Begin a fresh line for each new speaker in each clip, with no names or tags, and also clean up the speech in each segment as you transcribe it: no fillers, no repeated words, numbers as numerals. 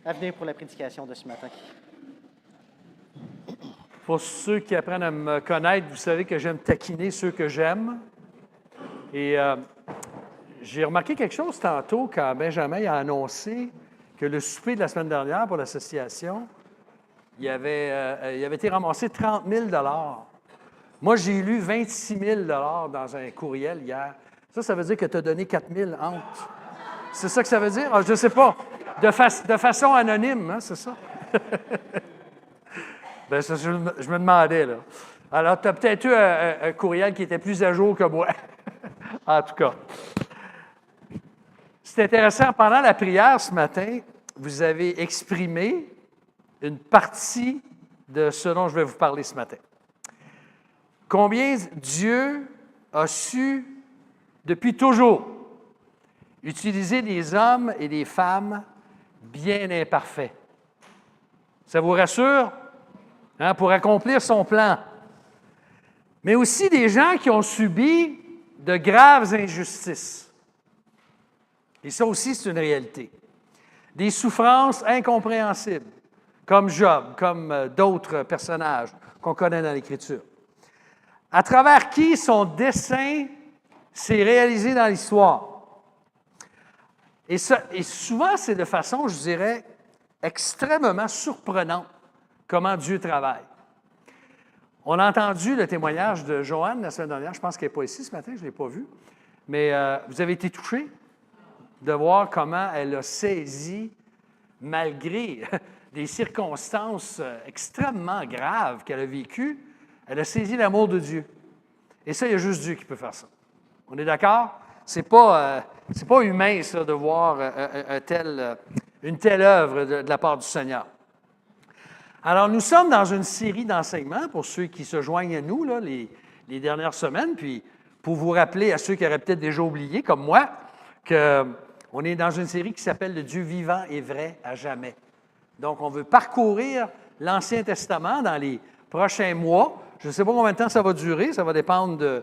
à venir pour la prédication de ce matin.
Pour ceux qui apprennent à me connaître, vous savez que j'aime taquiner ceux que j'aime. Et j'ai remarqué quelque chose tantôt quand Benjamin a annoncé que le souper de la semaine dernière pour l'association, il avait été ramassé 30 000 $. Moi, j'ai lu 26 000 $ dans un courriel hier. Ça veut dire que tu as donné 4 000 honte. C'est ça que ça veut dire? Ah, je ne sais pas. De façon anonyme, hein, c'est ça? Bien, ça, je me demandais, là. Alors, tu as peut-être eu un courriel qui était plus à jour que moi. En tout cas. C'est intéressant. Pendant la prière ce matin, vous avez exprimé une partie de ce dont je vais vous parler ce matin. Combien Dieu a su, depuis toujours, utiliser des hommes et des femmes bien imparfaits. Ça vous rassure? Hein, pour accomplir son plan. Mais aussi des gens qui ont subi de graves injustices. Et ça aussi, c'est une réalité. Des souffrances incompréhensibles, comme Job, comme d'autres personnages qu'on connaît dans l'Écriture. À travers qui son dessein s'est réalisé dans l'histoire. Et souvent, c'est de façon, je dirais, extrêmement surprenante comment Dieu travaille. On a entendu le témoignage de Joanne la semaine dernière. Je pense qu'elle n'est pas ici ce matin, je ne l'ai pas vue. Mais vous avez été touchés de voir comment elle a saisi, malgré des circonstances extrêmement graves qu'elle a vécues, elle a saisi l'amour de Dieu. Et ça, il y a juste Dieu qui peut faire ça. On est d'accord? C'est pas humain, ça, de voir une telle œuvre de la part du Seigneur. Alors, nous sommes dans une série d'enseignements, pour ceux qui se joignent à nous là, les dernières semaines, puis pour vous rappeler à ceux qui auraient peut-être déjà oublié, comme moi, qu'on est dans une série qui s'appelle « Le Dieu vivant et vrai à jamais ». Donc, on veut parcourir l'Ancien Testament dans les prochains mois. Je ne sais pas combien de temps ça va durer, ça va dépendre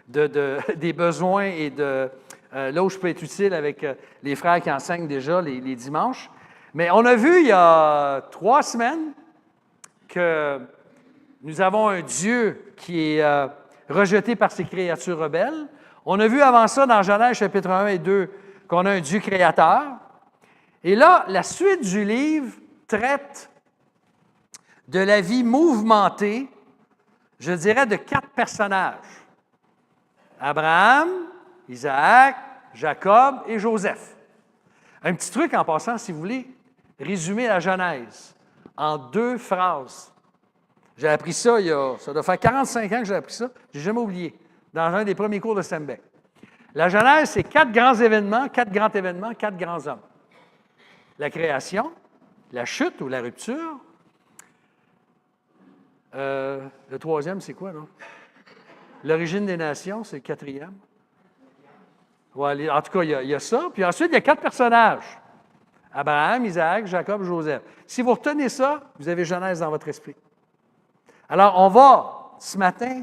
des besoins et de là où je peux être utile avec les frères qui enseignent déjà les dimanches. Mais on a vu il y a 3 semaines que nous avons un Dieu qui est rejeté par ses créatures rebelles. On a vu avant ça dans Genèse chapitre 1 et 2 qu'on a un Dieu créateur. Et là, la suite du livre traite de la vie mouvementée, je dirais, de 4 personnages. Abraham, Isaac, Jacob et Joseph. Un petit truc en passant, si vous voulez, résumer la Genèse en 2 phrases. J'ai appris ça ça doit faire 45 ans que j'ai appris ça, je n'ai jamais oublié, dans un des premiers cours de Sembec. La Genèse, c'est 4 grands événements, 4 grands hommes. La création, la chute ou la rupture. Le 3e, c'est quoi, non? L'origine des nations, c'est le 4e. Ouais, en tout cas, il y a ça. Puis ensuite, il y a 4 personnages. Abraham, Isaac, Jacob, Joseph. Si vous retenez ça, vous avez Genèse dans votre esprit. Alors, on va, ce matin,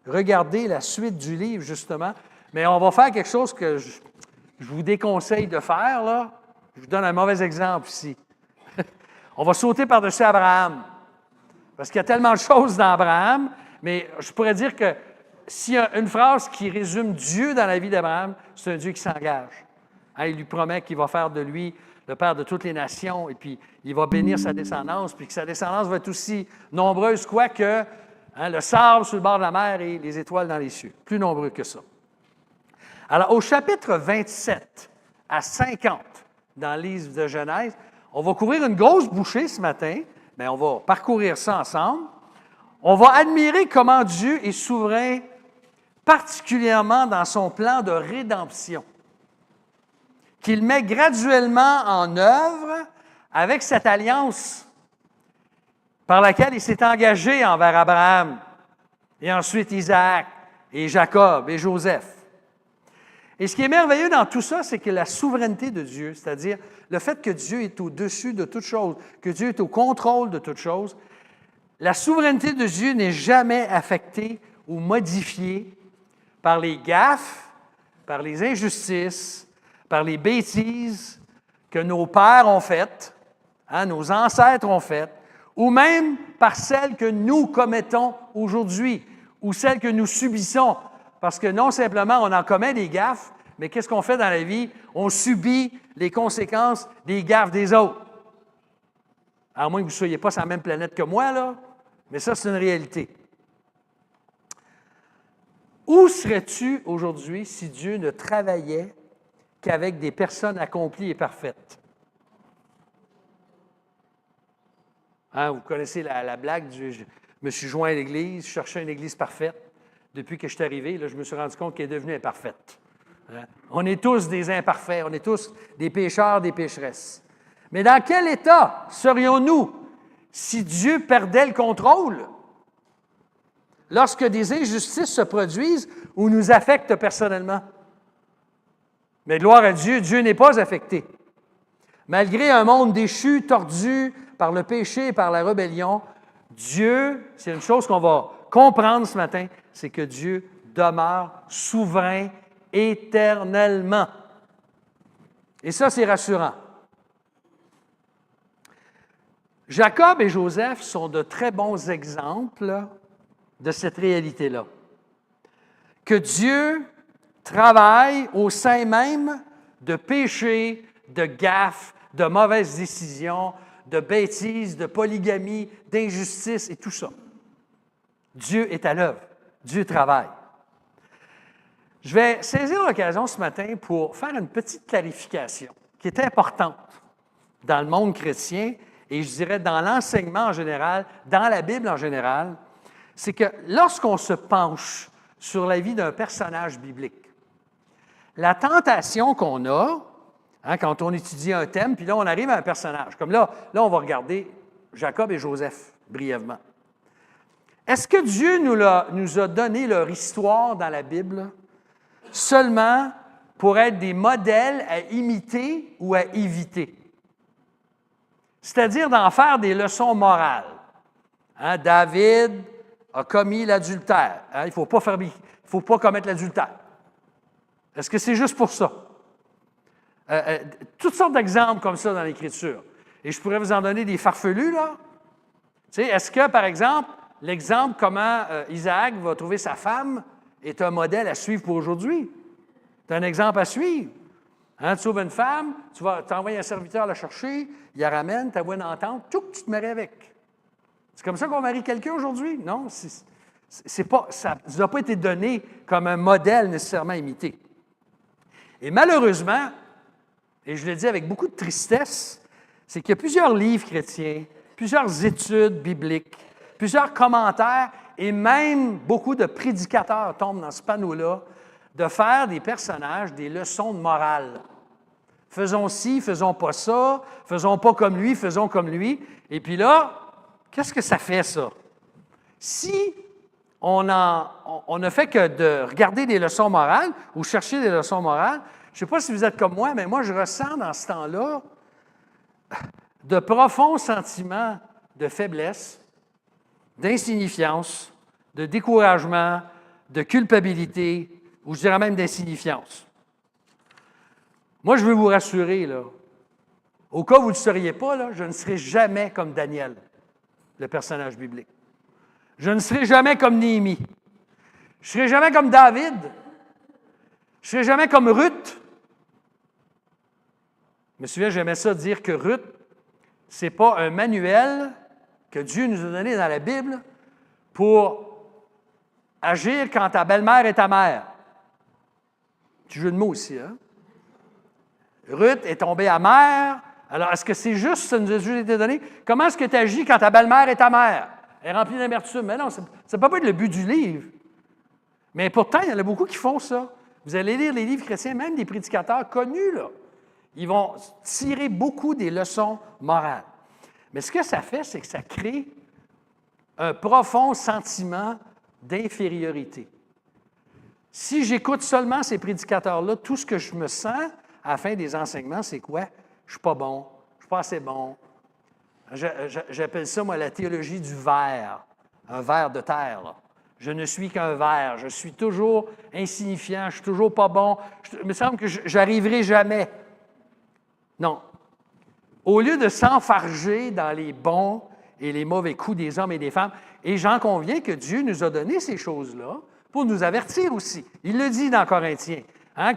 regarder la suite du livre, justement, mais on va faire quelque chose que je vous déconseille de faire, là. Je vous donne un mauvais exemple ici. On va sauter par-dessus Abraham, parce qu'il y a tellement de choses dans Abraham, mais je pourrais dire que s'il y a une phrase qui résume Dieu dans la vie d'Abraham, c'est un Dieu qui s'engage. Hein, il lui promet qu'il va faire de lui le père de toutes les nations, et puis il va bénir sa descendance, puis que sa descendance va être aussi nombreuse, quoique le sable sur le bord de la mer et les étoiles dans les cieux. Plus nombreux que ça. Alors, au chapitre 27 à 50 dans le livre de Genèse, on va couvrir une grosse bouchée ce matin, mais on va parcourir ça ensemble. On va admirer comment Dieu est souverain, particulièrement dans son plan de rédemption, qu'il met graduellement en œuvre avec cette alliance par laquelle il s'est engagé envers Abraham, et ensuite Isaac, et Jacob, et Joseph. Et ce qui est merveilleux dans tout ça, c'est que la souveraineté de Dieu, c'est-à-dire le fait que Dieu est au-dessus de toute chose, que Dieu est au contrôle de toute chose, la souveraineté de Dieu n'est jamais affectée ou modifiée par les gaffes, par les injustices, par les bêtises que nos pères ont faites, nos ancêtres ont faites, ou même par celles que nous commettons aujourd'hui, ou celles que nous subissons. Parce que non simplement on en commet des gaffes, mais qu'est-ce qu'on fait dans la vie? On subit les conséquences des gaffes des autres. À moins que vous ne soyez pas sur la même planète que moi, là, mais ça, c'est une réalité. Où serais-tu aujourd'hui si Dieu ne travaillait qu'avec des personnes accomplies et parfaites? Vous connaissez la blague du « je me suis joint à l'Église, je cherchais une Église parfaite. Depuis que je suis arrivé, là, je me suis rendu compte qu'elle est devenue imparfaite. » On est tous des imparfaits, on est tous des pécheurs, des pécheresses. Mais dans quel état serions-nous si Dieu perdait le contrôle? Lorsque des injustices se produisent ou nous affectent personnellement. Mais gloire à Dieu, Dieu n'est pas affecté. Malgré un monde déchu, tordu par le péché et par la rébellion, Dieu, c'est une chose qu'on va comprendre ce matin, c'est que Dieu demeure souverain éternellement. Et ça, c'est rassurant. Jacob et Joseph sont de très bons exemples de cette réalité-là. Que Dieu travaille au sein même de péchés, de gaffes, de mauvaises décisions, de bêtises, de polygamie, d'injustice et tout ça. Dieu est à l'œuvre. Dieu travaille. Je vais saisir l'occasion ce matin pour faire une petite clarification qui est importante dans le monde chrétien et je dirais dans l'enseignement en général, dans la Bible en général, c'est que lorsqu'on se penche sur la vie d'un personnage biblique, la tentation qu'on a, quand on étudie un thème, puis là, on arrive à un personnage, comme là, on va regarder Jacob et Joseph brièvement. Est-ce que Dieu nous a donné leur histoire dans la Bible seulement pour être des modèles à imiter ou à éviter? C'est-à-dire d'en faire des leçons morales. David a commis l'adultère. Il ne faut pas commettre l'adultère. Est-ce que c'est juste pour ça? Toutes sortes d'exemples comme ça dans l'Écriture. Et je pourrais vous en donner des farfelus, là. Est-ce que, par exemple, l'exemple comment Isaac va trouver sa femme est un modèle à suivre pour aujourd'hui? C'est un exemple à suivre. Tu sauves une femme, tu envoies un serviteur la chercher, il la ramène, tu as une entente, tu te maries avec. C'est comme ça qu'on marie quelqu'un aujourd'hui? Non, ça ne n'a pas été donné comme un modèle nécessairement imité. Et malheureusement, et je le dis avec beaucoup de tristesse, c'est qu'il y a plusieurs livres chrétiens, plusieurs études bibliques, plusieurs commentaires et même beaucoup de prédicateurs tombent dans ce panneau-là de faire des personnages des leçons de morale. Faisons ci, faisons pas ça, faisons pas comme lui, faisons comme lui. Et puis là, qu'est-ce que ça fait, ça? Si on ne fait que de regarder des leçons morales ou chercher des leçons morales, je ne sais pas si vous êtes comme moi, mais moi, je ressens dans ce temps-là de profonds sentiments de faiblesse, d'insignifiance, de découragement, de culpabilité, ou je dirais même d'insignifiance. Moi, je veux vous rassurer, là, au cas où vous ne le seriez pas, là, je ne serai jamais comme Daniel, le personnage biblique. Je ne serai jamais comme Néhémie. Je ne serai jamais comme David. Je ne serai jamais comme Ruth. Je me souviens, j'aimais ça dire que Ruth, ce n'est pas un manuel que Dieu nous a donné dans la Bible pour agir quand ta belle-mère est ta mère. Petit jeu de mots aussi, hein? Ruth est tombée amère. Alors, est-ce que c'est juste, ça nous a juste été donné? Comment est-ce que tu agis quand ta belle-mère est ta mère? Elle est remplie d'amertume. Mais non, ça ne peut pas être le but du livre. Mais pourtant, il y en a beaucoup qui font ça. Vous allez lire les livres chrétiens, même des prédicateurs connus, là. Ils vont tirer beaucoup des leçons morales. Mais ce que ça fait, c'est que ça crée un profond sentiment d'infériorité. Si j'écoute seulement ces prédicateurs-là, tout ce que je me sens à la fin des enseignements, c'est quoi? Je ne suis pas bon, je ne suis pas assez bon. J'appelle ça, moi, la théologie du ver, un ver de terre, là. Je ne suis qu'un ver, je suis toujours insignifiant, je ne suis toujours pas bon. Il me semble que je n'arriverai jamais. Non. au lieu de s'enfarger dans les bons et les mauvais coups des hommes et des femmes, et j'en conviens que Dieu nous a donné ces choses-là pour nous avertir aussi. Il le dit dans Corinthiens,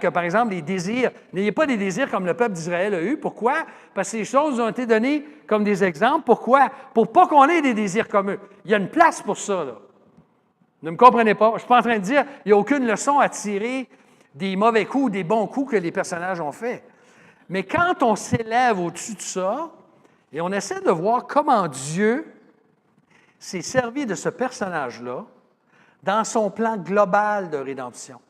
que par exemple, les désirs, n'ayez pas des désirs comme le peuple d'Israël a eu. Pourquoi? Parce que ces choses ont été données comme des exemples. Pourquoi? Pour pas qu'on ait des désirs comme eux. Il y a une place pour ça, là. Ne me comprenez pas. Je ne suis pas en train de dire qu'il n'y a aucune leçon à tirer des mauvais coups ou des bons coups que les personnages ont faits. Mais quand on s'élève au-dessus de ça et on essaie de voir comment Dieu s'est servi de ce personnage-là dans son plan global de rédemption,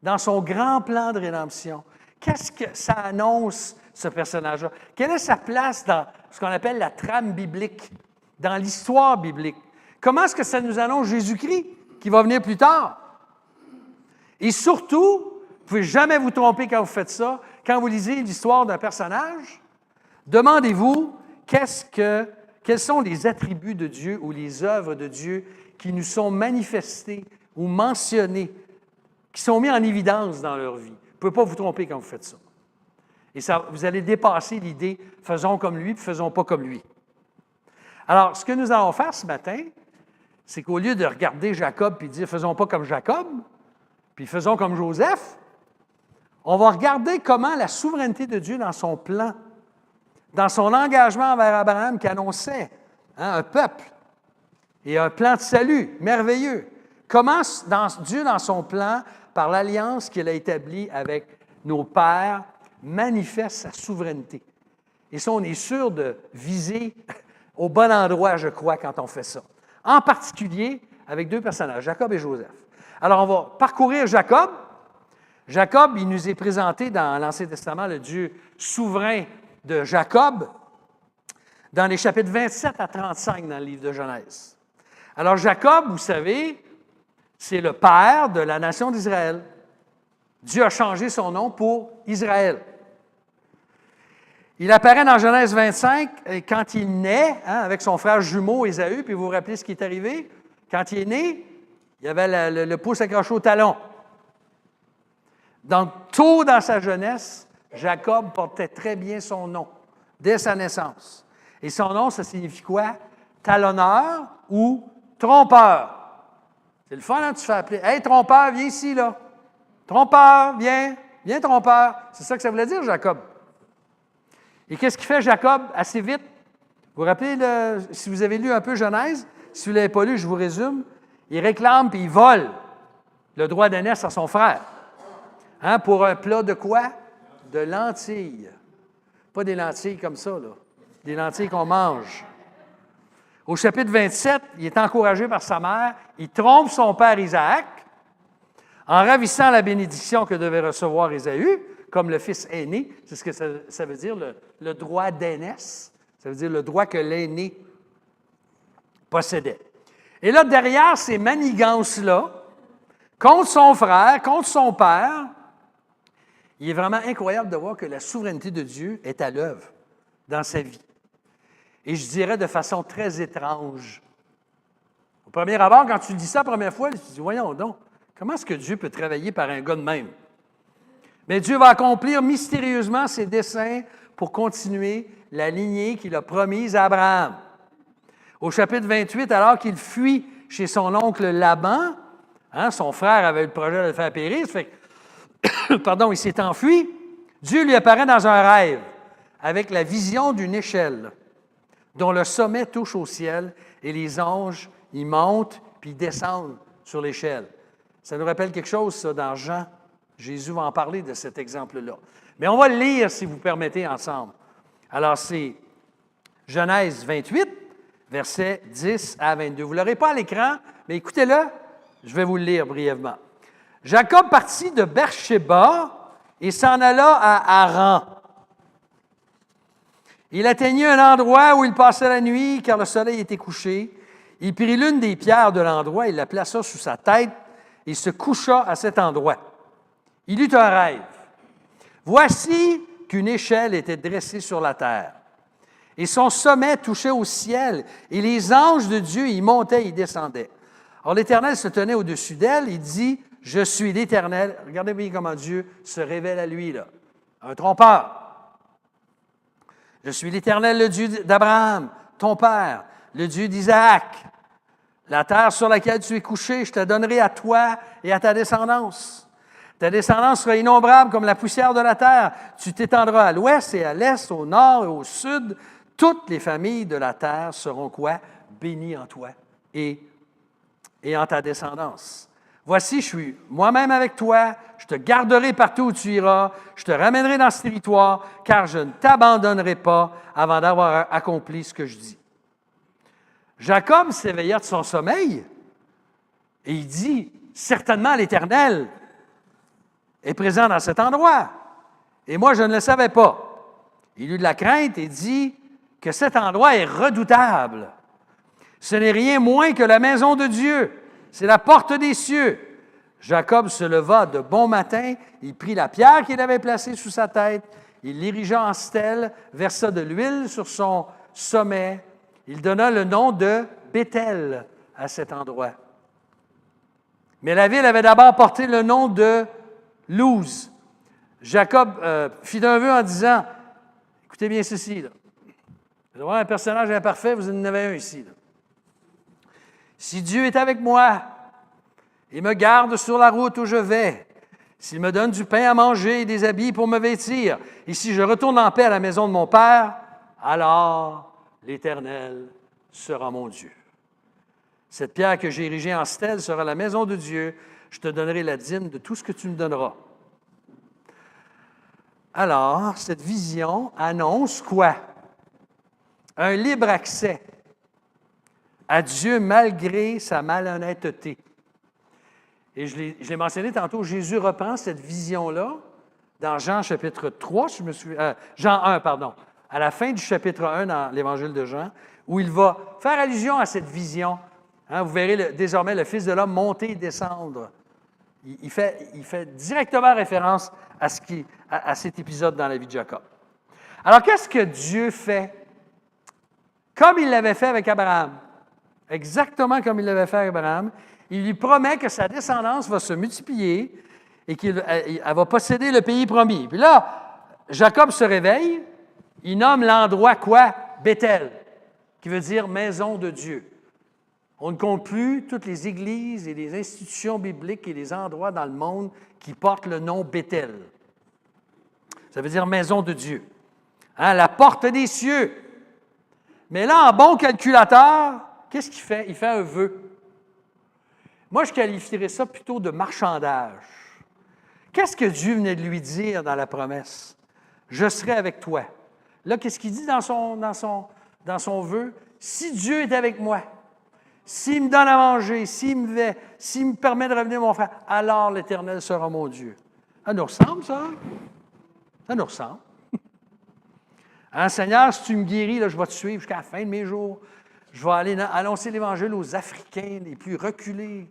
dans son grand plan de rédemption, qu'est-ce que ça annonce, ce personnage-là? Quelle est sa place dans ce qu'on appelle la trame biblique, dans l'histoire biblique? Comment est-ce que ça nous annonce Jésus-Christ, qui va venir plus tard? Et surtout, vous ne pouvez jamais vous tromper quand vous faites ça. Quand vous lisez l'histoire d'un personnage, demandez-vous quels sont les attributs de Dieu ou les œuvres de Dieu qui nous sont manifestés ou mentionnés, qui sont mis en évidence dans leur vie. Vous ne pouvez pas vous tromper quand vous faites ça. Et ça, vous allez dépasser l'idée « faisons comme lui, puis faisons pas comme lui ». Alors, ce que nous allons faire ce matin, c'est qu'au lieu de regarder Jacob et dire « faisons pas comme Jacob », puis faisons comme Joseph, on va regarder comment la souveraineté de Dieu dans son plan, dans son engagement envers Abraham qui annonçait un peuple et un plan de salut merveilleux, comment Dieu dans son plan, par l'alliance qu'il a établie avec nos pères, manifeste sa souveraineté. Et ça, on est sûr de viser au bon endroit, je crois, quand on fait ça. En particulier avec deux personnages, Jacob et Joseph. Alors, on va parcourir Jacob. Jacob, il nous est présenté dans l'Ancien Testament, le Dieu souverain de Jacob, dans les chapitres 27 à 35 dans le livre de Genèse. Alors, Jacob, vous savez, c'est le père de la nation d'Israël. Dieu a changé son nom pour Israël. Il apparaît dans Genèse 25 quand il naît, avec son frère jumeau Ésaü, puis vous vous rappelez ce qui est arrivé? Quand il est né, il avait le pouce accroché au talon. Donc, tôt dans sa jeunesse, Jacob portait très bien son nom, dès sa naissance. Et son nom, ça signifie quoi? Talonneur ou trompeur. C'est le fun, hein? Tu te fais appeler. « Hey, trompeur, viens ici, là. Trompeur, viens, trompeur. » C'est ça que ça voulait dire, Jacob. Et qu'est-ce qu'il fait, Jacob, assez vite? Vous vous rappelez, si vous avez lu un peu Genèse, si vous ne l'avez pas lu, je vous résume. Il réclame puis il vole le droit d'aînesse à son frère. Pour un plat de quoi? De lentilles. Pas des lentilles comme ça, là. Des lentilles qu'on mange. Au chapitre 27, il est encouragé par sa mère. Il trompe son père Isaac en ravissant la bénédiction que devait recevoir Ésaü, comme le fils aîné. C'est ce que ça veut dire, le droit d'aînesse. Ça veut dire le droit que l'aîné possédait. Et là, derrière ces manigances-là, contre son frère, contre son père, il est vraiment incroyable de voir que la souveraineté de Dieu est à l'œuvre dans sa vie. Et je dirais de façon très étrange. Au premier abord, quand tu dis ça la première fois, tu te dis, voyons donc, comment est-ce que Dieu peut travailler par un gars de même? Mais Dieu va accomplir mystérieusement ses desseins pour continuer la lignée qu'il a promise à Abraham. Au chapitre 28, alors qu'il fuit chez son oncle Laban, son frère avait le projet de le faire périr, ça fait que, il s'est enfui, Dieu lui apparaît dans un rêve avec la vision d'une échelle dont le sommet touche au ciel et les anges y montent puis descendent sur l'échelle. Ça nous rappelle quelque chose, ça, dans Jean. Jésus va en parler de cet exemple-là. Mais on va le lire, si vous permettez, ensemble. Alors, c'est Genèse 28, versets 10 à 22. Vous ne l'aurez pas à l'écran, mais écoutez-le, je vais vous le lire brièvement. Jacob partit de Beersheba et s'en alla à Haran. Il atteignit un endroit où il passait la nuit, car le soleil était couché. Il prit l'une des pierres de l'endroit, il la plaça sous sa tête et se coucha à cet endroit. Il eut un rêve. Voici qu'une échelle était dressée sur la terre, et son sommet touchait au ciel, et les anges de Dieu y montaient et y descendaient. Or, l'Éternel se tenait au-dessus d'elle, il dit, « Je suis l'Éternel. » Regardez bien comment Dieu se révèle à lui, là. Un trompeur. « Je suis l'Éternel, le Dieu d'Abraham, ton père, le Dieu d'Isaac. La terre sur laquelle tu es couché, je te donnerai à toi et à ta descendance. Ta descendance sera innombrable comme la poussière de la terre. Tu t'étendras à l'ouest et à l'est, au nord et au sud. Toutes les familles de la terre seront quoi? Bénies en toi et en ta descendance. Voici, je suis moi-même avec toi, je te garderai partout où tu iras, je te ramènerai dans ce territoire, car je ne t'abandonnerai pas avant d'avoir accompli ce que je dis. Jacob s'éveilla de son sommeil et il dit, certainement l'Éternel est présent dans cet endroit. Et moi, je ne le savais pas. Il eut de la crainte et dit que cet endroit est redoutable. Ce n'est rien moins que la maison de Dieu. C'est la porte des cieux. Jacob se leva de bon matin, il prit la pierre qu'il avait placée sous sa tête, il l'érigea en stèle, versa de l'huile sur son sommet. Il donna le nom de Béthel à cet endroit. Mais la ville avait d'abord porté le nom de Luz. Jacob fit un vœu en disant, écoutez bien ceci, là. Vous allez voir un personnage imparfait, vous en avez un ici, là. Si Dieu est avec moi et me garde sur la route où je vais, s'il me donne du pain à manger et des habits pour me vêtir, et si je retourne en paix à la maison de mon Père, alors l'Éternel sera mon Dieu. Cette pierre que j'ai érigée en stèle sera la maison de Dieu. Je te donnerai la dîme de tout ce que tu me donneras. Alors, cette vision annonce quoi? Un libre accès à Dieu malgré sa malhonnêteté. Et je l'ai mentionné tantôt, Jésus reprend cette vision-là dans Jean chapitre 3, si je me souviens, Jean 1, pardon, à la fin du chapitre 1 dans l'Évangile de Jean, où il va faire allusion à cette vision. Hein, vous verrez désormais le Fils de l'homme monter et descendre. Il fait directement référence à cet épisode dans la vie de Jacob. Alors, qu'est-ce que Dieu fait? Comme il l'avait fait avec Abraham. Exactement comme il l'avait fait avec Abraham. Il lui promet que sa descendance va se multiplier et qu'elle va posséder le pays promis. Puis là, Jacob se réveille, il nomme l'endroit quoi? Béthel, qui veut dire maison de Dieu. On ne compte plus toutes les églises et les institutions bibliques et les endroits dans le monde qui portent le nom Béthel. Ça veut dire maison de Dieu. Hein, la porte des cieux. Mais là, en bon calculateur, qu'est-ce qu'il fait? Il fait un vœu. Moi, je qualifierais ça plutôt de marchandage. Qu'est-ce que Dieu venait de lui dire dans la promesse? Je serai avec toi. Là, qu'est-ce qu'il dit dans son vœu? Si Dieu est avec moi, s'il me donne à manger, s'il me permet de revenir mon frère, alors l'Éternel sera mon Dieu. Ça nous ressemble, ça? Ça nous ressemble. Hein, Seigneur, si tu me guéris, là, je vais te suivre jusqu'à la fin de mes jours. Je vais aller annoncer l'Évangile aux Africains les plus reculés.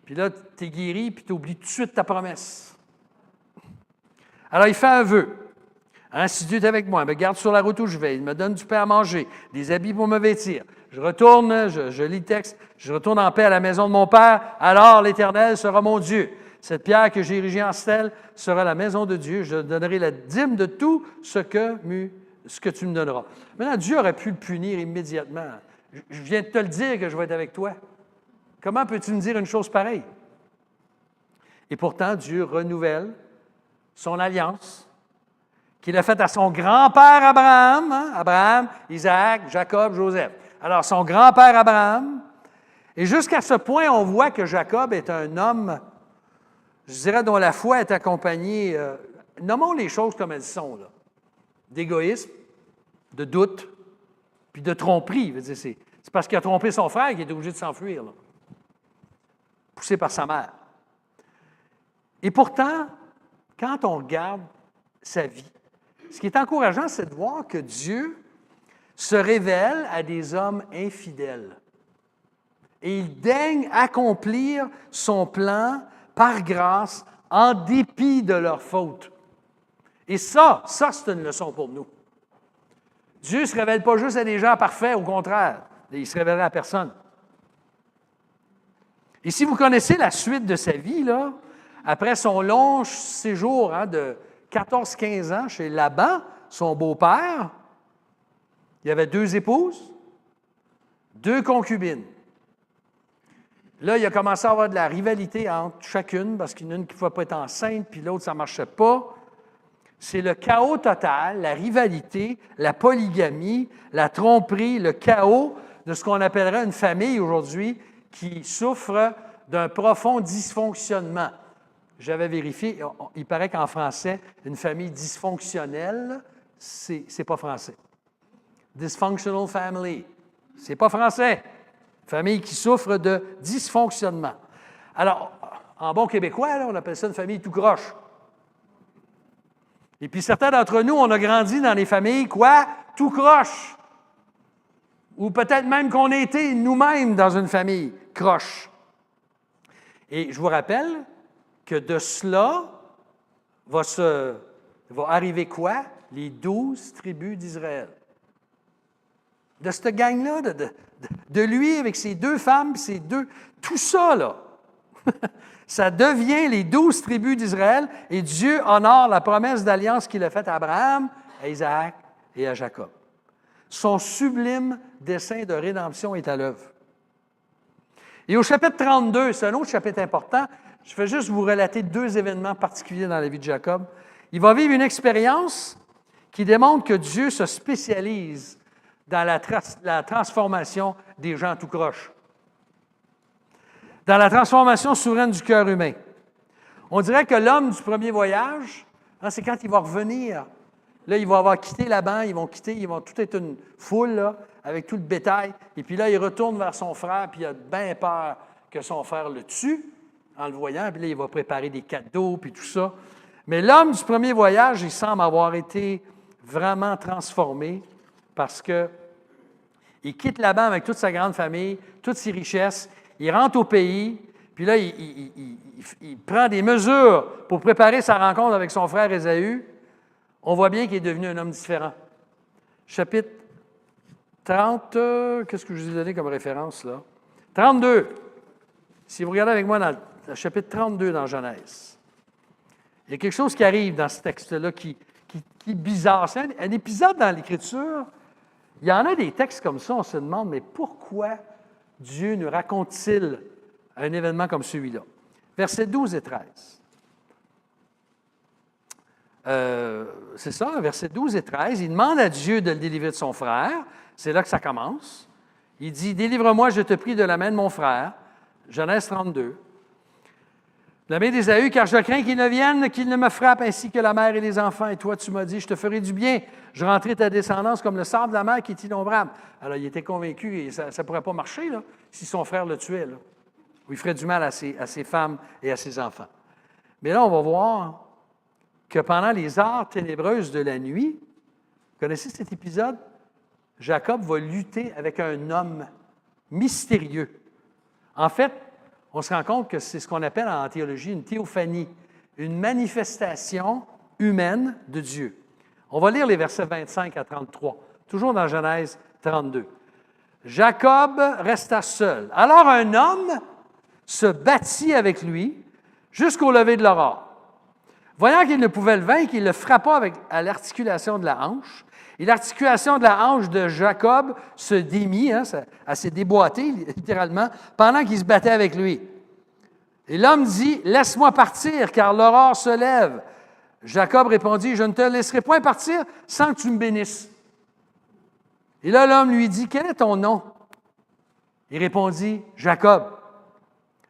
Puis là, tu es guéri, puis tu oublies tout de suite ta promesse. Alors, il fait un vœu. Hein, si Dieu est avec moi, il me garde sur la route où je vais, il me donne du pain à manger, des habits pour me vêtir. Je retourne, je lis le texte, je retourne en paix à la maison de mon Père, alors l'Éternel sera mon Dieu. Cette pierre que j'ai érigée en stèle sera la maison de Dieu. Je donnerai la dîme de tout ce que tu me donneras. Maintenant, Dieu aurait pu le punir immédiatement. Je viens de te le dire que je vais être avec toi. Comment peux-tu me dire une chose pareille? Et pourtant, Dieu renouvelle son alliance qu'il a faite à son grand-père Abraham, Abraham, Isaac, Jacob, Joseph. Alors, son grand-père Abraham, et jusqu'à ce point, on voit que Jacob est un homme, je dirais, dont la foi est accompagnée, nommons les choses comme elles sont, là, d'égoïsme, de doute, puis de tromperie. C'est parce qu'il a trompé son frère qu'il est obligé de s'enfuir, là, poussé par sa mère. Et pourtant, quand on regarde sa vie, ce qui est encourageant, c'est de voir que Dieu se révèle à des hommes infidèles. Et il daigne accomplir son plan par grâce en dépit de leurs fautes. Et ça, c'est une leçon pour nous. Dieu ne se révèle pas juste à des gens parfaits, au contraire. Il ne se révèlera à personne. Et si vous connaissez la suite de sa vie, là, après son long séjour de 14-15 ans chez Laban, son beau-père, il y avait 2 épouses, 2 concubines. Là, il a commencé à avoir de la rivalité entre chacune, parce qu'il y en a une qui ne pouvait pas être enceinte, puis l'autre, ça ne marchait pas. C'est le chaos total, la rivalité, la polygamie, la tromperie, le chaos de ce qu'on appellerait une famille aujourd'hui qui souffre d'un profond dysfonctionnement. J'avais vérifié, il paraît qu'en français, une famille dysfonctionnelle, c'est pas français. Dysfunctional family, c'est pas français. Famille qui souffre de dysfonctionnement. Alors, en bon québécois, là, on appelle ça une famille tout croche. Et puis certains d'entre nous, on a grandi dans les familles, quoi? Tout croche. Ou peut-être même qu'on a été nous-mêmes dans une famille croche. Et je vous rappelle que de cela va arriver quoi? Les 12 tribus d'Israël. De cette gang-là, de lui avec ses 2 femmes, tout ça, là, ça devient les 12 tribus d'Israël et Dieu honore la promesse d'alliance qu'il a faite à Abraham, à Isaac et à Jacob. Son sublime dessein de rédemption est à l'œuvre. Et au chapitre 32, c'est un autre chapitre important, je vais juste vous relater 2 événements particuliers dans la vie de Jacob. Il va vivre une expérience qui démontre que Dieu se spécialise dans la transformation des gens tout croche, dans la transformation souveraine du cœur humain. On dirait que l'homme du premier voyage, c'est quand il va revenir. Là, il va avoir quitté Laban, ils vont tout être une foule là, avec tout le bétail. Et puis là, il retourne vers son frère, puis il a bien peur que son frère le tue en le voyant. Puis là, il va préparer des cadeaux, puis tout ça. Mais l'homme du premier voyage, il semble avoir été vraiment transformé parce qu'il quitte Laban avec toute sa grande famille, toutes ses richesses. Il rentre au pays, puis là, il prend des mesures pour préparer sa rencontre avec son frère Ésaü. On voit bien qu'il est devenu un homme différent. Chapitre 30, qu'est-ce que je vous ai donné comme référence là? 32. Si vous regardez avec moi dans le chapitre 32 dans Genèse, il y a quelque chose qui arrive dans ce texte-là qui est bizarre. C'est un épisode dans l'Écriture. Il y en a des textes comme ça, on se demande, mais pourquoi Dieu nous raconte-t-il un événement comme celui-là? Versets 12 et 13. C'est ça, versets 12 et 13. Il demande à Dieu de le délivrer de son frère. C'est là que ça commence. Il dit, « Délivre-moi, je te prie, de la main de mon frère. » Genèse 32. La main d'Ésaü, car je crains qu'il ne vienne, qu'il ne me frappe ainsi que la mère et les enfants. Et toi, tu m'as dit, je te ferai du bien. Je rendrai ta descendance comme le sable de la mer qui est innombrable. Alors, il était convaincu, et ça ne pourrait pas marcher là, si son frère le tuait, là, ou il ferait du mal à ses femmes et à ses enfants. Mais là, on va voir que pendant les heures ténébreuses de la nuit, vous connaissez cet épisode? Jacob va lutter avec un homme mystérieux. En fait, on se rend compte que c'est ce qu'on appelle en théologie une théophanie, une manifestation humaine de Dieu. On va lire les versets 25 à 33, toujours dans Genèse 32. Jacob resta seul. Alors un homme se battit avec lui jusqu'au lever de l'aurore. Voyant qu'il ne pouvait le vaincre, il le frappa à l'articulation de la hanche. Et l'articulation de la hanche de Jacob se démit, elle s'est déboîtée littéralement, pendant qu'il se battait avec lui. Et l'homme dit, « Laisse-moi partir, car l'aurore se lève. » Jacob répondit, « Je ne te laisserai point partir sans que tu me bénisses. » Et là, l'homme lui dit, « Quel est ton nom? » Il répondit, « Jacob. »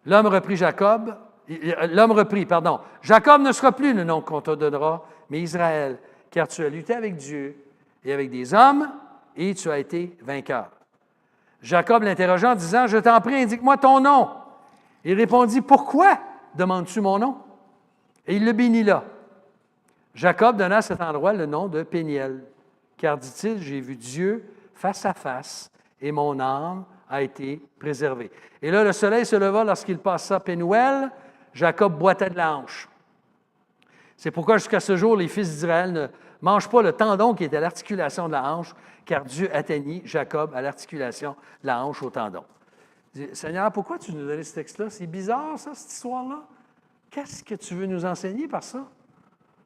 L'homme reprit, « Jacob ne sera plus le nom qu'on te donnera, mais Israël, car tu as lutté avec Dieu et avec des hommes, et tu as été vainqueur. » Jacob l'interrogea en disant, « Je t'en prie, indique-moi ton nom. » Il répondit, « Pourquoi demandes-tu mon nom? » Et il le bénit là. Jacob donna à cet endroit le nom de Péniel, car, dit-il, j'ai vu Dieu face à face, et mon âme a été préservée. Et là, le soleil se leva lorsqu'il passa Pénuel. Jacob boitait de la hanche. C'est pourquoi jusqu'à ce jour, les fils d'Israël ne mangent pas le tendon qui est à l'articulation de la hanche, car Dieu atteignit Jacob à l'articulation de la hanche au tendon. Je dis, Seigneur, pourquoi tu nous donnes ce texte-là? C'est bizarre, ça, cette histoire-là. Qu'est-ce que tu veux nous enseigner par ça?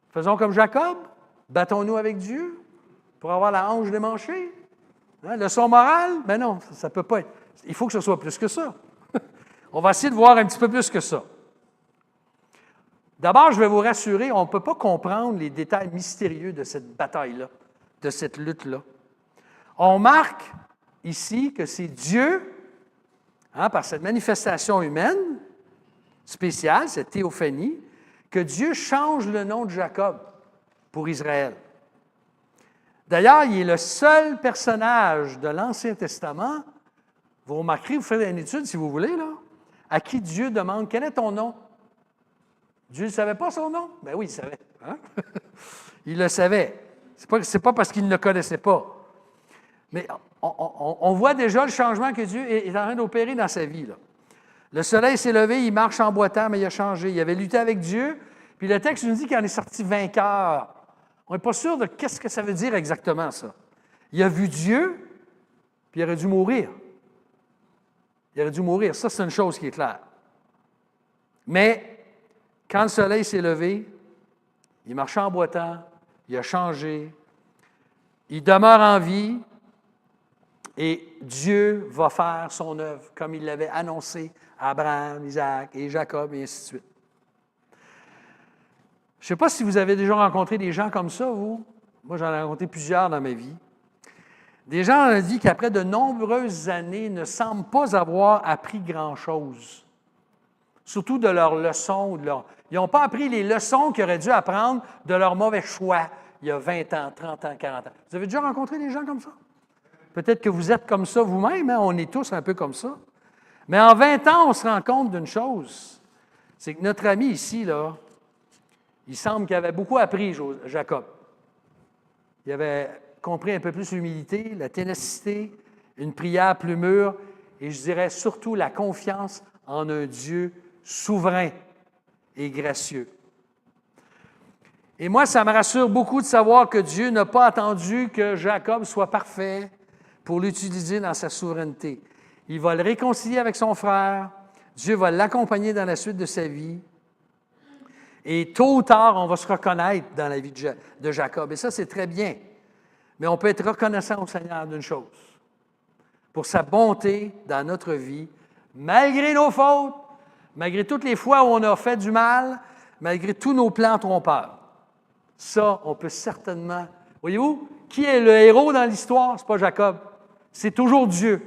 Faisons comme Jacob, battons-nous avec Dieu, Pour avoir la hanche démanchée? Hein? Leçon morale? Ben non, ça ne peut pas être. Il faut que ce soit plus que ça. On va essayer de voir un petit peu plus que ça. D'abord, je vais vous rassurer, on ne peut pas comprendre les détails mystérieux de cette bataille-là, de cette lutte-là. On marque ici que c'est Dieu, par cette manifestation humaine spéciale, cette théophanie, que Dieu change le nom de Jacob pour Israël. D'ailleurs, il est le seul personnage de l'Ancien Testament, vous remarquerez, vous faites une étude si vous voulez, là, à qui Dieu demande « Quel est ton nom? » Dieu ne savait pas son nom? Ben oui, il savait. Hein? Il le savait. Ce n'est pas parce qu'il ne le connaissait pas. Mais on voit déjà le changement que Dieu est en train d'opérer dans sa vie. Là. Le soleil s'est levé, il marche en boitant, mais il a changé. Il avait lutté avec Dieu, puis le texte nous dit qu'il en est sorti vainqueur. On n'est pas sûr de qu'est-ce que ça veut dire exactement, ça. Il a vu Dieu, puis il aurait dû mourir. Il aurait dû mourir. Ça, c'est une chose qui est claire. Mais quand le soleil s'est levé, il marchait en boitant, il a changé, il demeure en vie, et Dieu va faire son œuvre comme il l'avait annoncé à Abraham, Isaac et Jacob, et ainsi de suite. Je ne sais pas si vous avez déjà rencontré des gens comme ça, vous. Moi, j'en ai rencontré plusieurs dans ma vie. Des gens ont dit qu'après de nombreuses années, ne semblent pas avoir appris grand-chose. Surtout de leurs leçons. Ou de leur... Ils n'ont pas appris les leçons qu'ils auraient dû apprendre de leurs mauvais choix il y a 20 ans, 30 ans, 40 ans. Vous avez déjà rencontré des gens comme ça? Peut-être que vous êtes comme ça vous-même, hein? On est tous un peu comme ça. Mais en 20 ans, on se rend compte d'une chose. C'est que notre ami ici, là, il semble qu'il avait beaucoup appris, Jacob. Il avait compris un peu plus l'humilité, la ténacité, une prière plus mûre, et je dirais surtout la confiance en un Dieu souverain et gracieux. Et moi, ça me rassure beaucoup de savoir que Dieu n'a pas attendu que Jacob soit parfait pour l'utiliser dans sa souveraineté. Il va le réconcilier avec son frère. Dieu va l'accompagner dans la suite de sa vie. Et tôt ou tard, on va se reconnaître dans la vie de Jacob. Et ça, c'est très bien. Mais on peut être reconnaissant au Seigneur d'une chose, pour sa bonté dans notre vie, malgré nos fautes, malgré toutes les fois où on a fait du mal, malgré tous nos plans trompeurs. Ça, on peut certainement... Voyez-vous, qui est le héros dans l'histoire? Ce n'est pas Jacob. C'est toujours Dieu.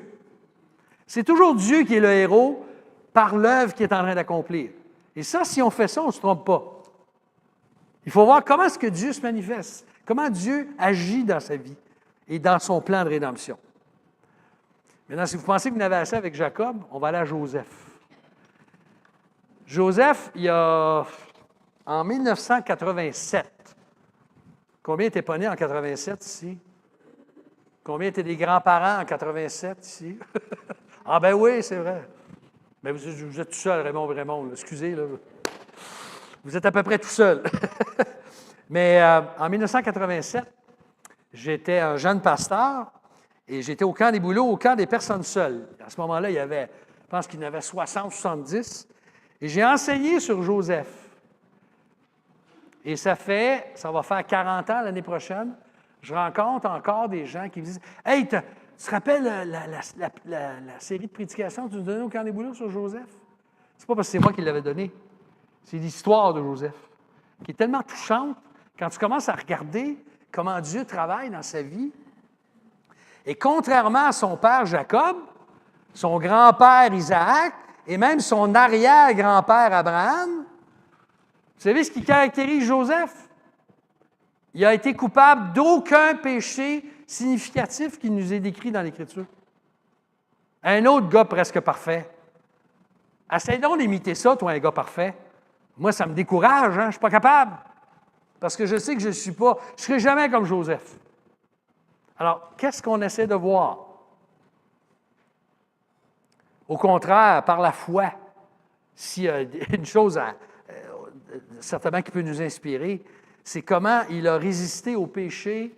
C'est toujours Dieu qui est le héros par l'œuvre qu'il est en train d'accomplir. Et ça, si on fait ça, on ne se trompe pas. Il faut voir comment est-ce que Dieu se manifeste, comment Dieu agit dans sa vie et dans son plan de rédemption. Maintenant, si vous pensez que vous n'avez assez avec Jacob, on va aller à Joseph. Joseph, il y a, en 1987, combien n'étaient pas nés en 87 ici? Combien étaient des grands-parents en 87 ici? Ah ben oui, c'est vrai. Mais vous êtes tout seul, Raymond, excusez, là. Vous êtes à peu près tout seul. Mais en 1987, j'étais un jeune pasteur et j'étais au camp des bouleaux, au camp des personnes seules. À ce moment-là, il y avait, je pense qu'il y en avait 60, 70. Et j'ai enseigné sur Joseph. Et ça va faire 40 ans l'année prochaine. Je rencontre encore des gens qui me disent « Hey, tu te rappelles la série de prédications que tu nous donnais au camp des bouleaux sur Joseph? » C'est pas parce que c'est moi qui l'avais donné. C'est l'histoire de Joseph, qui est tellement touchante quand tu commences à regarder comment Dieu travaille dans sa vie. Et contrairement à son père Jacob, son grand-père Isaac et même son arrière-grand-père Abraham, vous savez ce qui caractérise Joseph? Il a été coupable d'aucun péché significatif qui nous est décrit dans l'Écriture. Un autre gars presque parfait. Essaye donc d'imiter ça, toi, un gars parfait. Moi, ça me décourage, hein? Je ne suis pas capable. Parce que je sais que je ne serai jamais comme Joseph. Alors, qu'est-ce qu'on essaie de voir? Au contraire, par la foi, s'il y a une chose certainement qui peut nous inspirer, c'est comment il a résisté au péché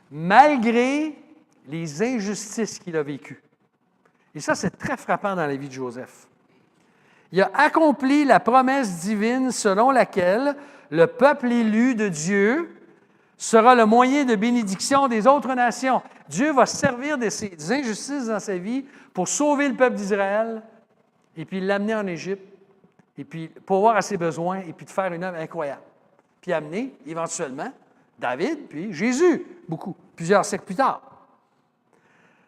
malgré les injustices qu'il a vécues. Et ça, c'est très frappant dans la vie de Joseph. Il a accompli la promesse divine selon laquelle le peuple élu de Dieu sera le moyen de bénédiction des autres nations. Dieu va se servir de ces injustices dans sa vie pour sauver le peuple d'Israël et puis l'amener en Égypte et puis pourvoir à ses besoins et puis de faire une œuvre incroyable. Puis amener éventuellement David puis Jésus, plusieurs siècles plus tard.